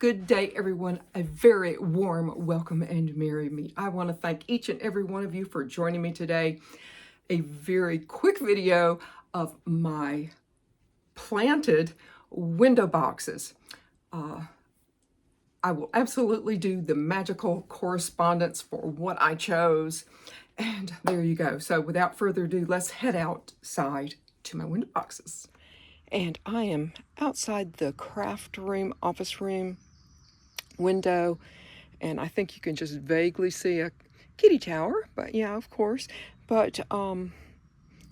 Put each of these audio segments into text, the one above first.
Good day, everyone. A very warm welcome and merry me. I want to thank each and every one of you for joining me today. A very quick video of my planted window boxes. I will absolutely do the magical correspondence for what I chose. And there you go. So without further ado, let's head outside to my window boxes. And I am outside the craft room, office room window, and I think you can just vaguely see a kitty tower, but yeah, of course. But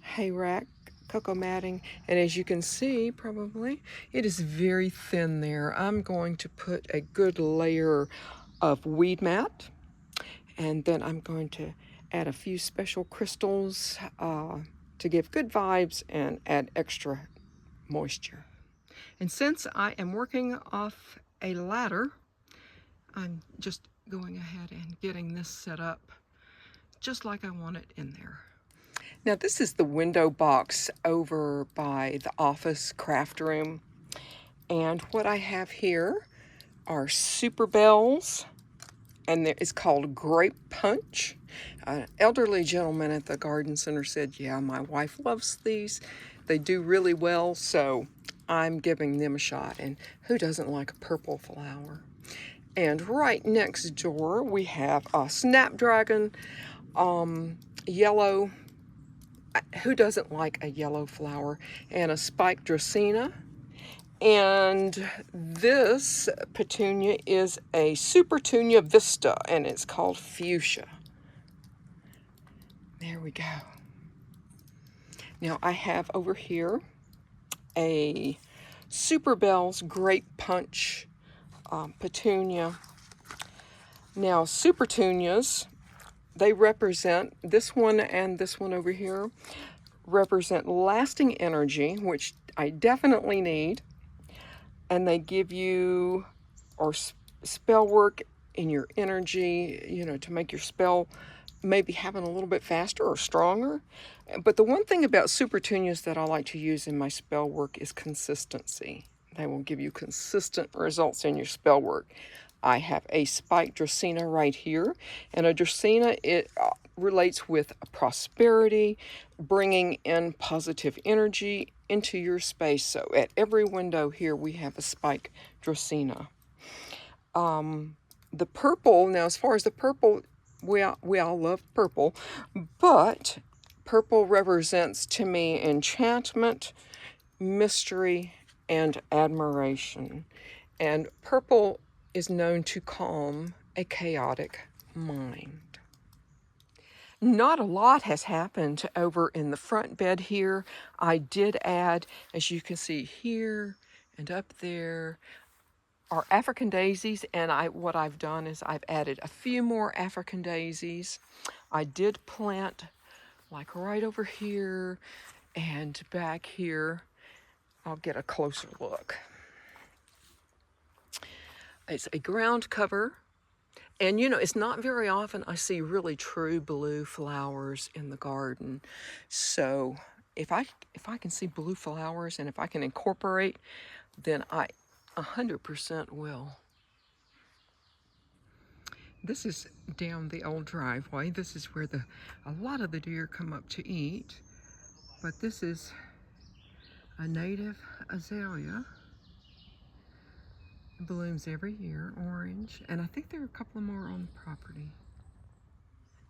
hay rack, cocoa matting, and as you can see, probably, it is very thin there. I'm going to put a good layer of weed mat, and then I'm going to add a few special crystals to give good vibes and add extra moisture. And since I am working off a ladder, I'm just going ahead and getting this set up just like I want it in there. Now this is the window box over by the office craft room. And what I have here are super bells, and it's called grape punch. An elderly gentleman at the garden center said, yeah, my wife loves these. They do really well, so I'm giving them a shot. And who doesn't like a purple flower? And right next door, we have a snapdragon, yellow. Who doesn't like a yellow flower? And a spiked dracaena. And this petunia is a Supertunia Vista, and it's called fuchsia. There we go. Now I have over here a Super Bells Grape Punch petunia. Now Supertunias, they represent, this one and this one over here, represent lasting energy, which I definitely need. And they give you, or spell work in your energy, to make your spell maybe happen a little bit faster or stronger. But the one thing about Supertunias that I like to use in my spell work is consistency. They will give you consistent results in your spell work. I have a spiked dracaena right here, and a dracaena, it relates with prosperity, bringing in positive energy into your space. So at every window here we have a spiked dracaena. The purple, now as far as the purple, we all love purple, but purple represents to me enchantment, mystery, and admiration. And purple is known to calm a chaotic mind. Not a lot has happened over in the front bed here. I did add, as you can see here and up there, are African daisies, and what I've done is I've added a few more African daisies. I did plant like right over here and back here. I'll get a closer look. It's a ground cover, and it's not very often I see really true blue flowers in the garden. So if I can see blue flowers and if I can incorporate, then I 100% will. This is down the old driveway. This is where a lot of the deer come up to eat. But this is a native azalea. It blooms every year, orange, and I think there are a couple more on the property.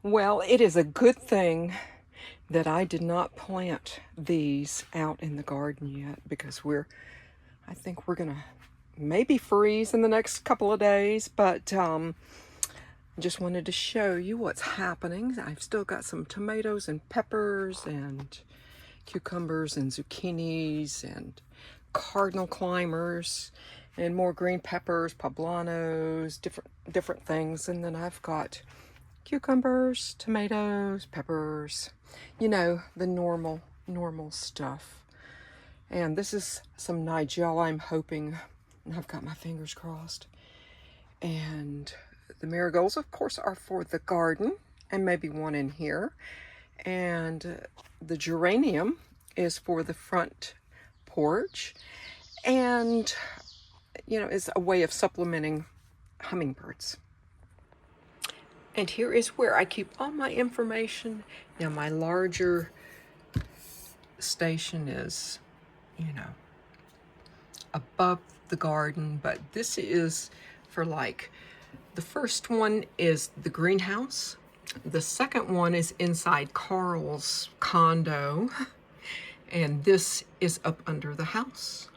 Well, it is a good thing that I did not plant these out in the garden yet, because I think we're gonna maybe freeze in the next couple of days, but just wanted to show you what's happening. I've still got some tomatoes and peppers and cucumbers and zucchinis and cardinal climbers and more green peppers, poblanos, different things. And then I've got cucumbers, tomatoes, peppers, the normal stuff. And this is some Nigel, I'm hoping. I've got my fingers crossed. And the marigolds, of course, are for the garden, and maybe one in here. And the geranium is for the front porch. And you know, is a way of supplementing hummingbirds. And here is where I keep all my information. Now my larger station is, you know, above the garden, but this is for like, the first one is the greenhouse. The second one is inside Carl's condo. And this is up under the house.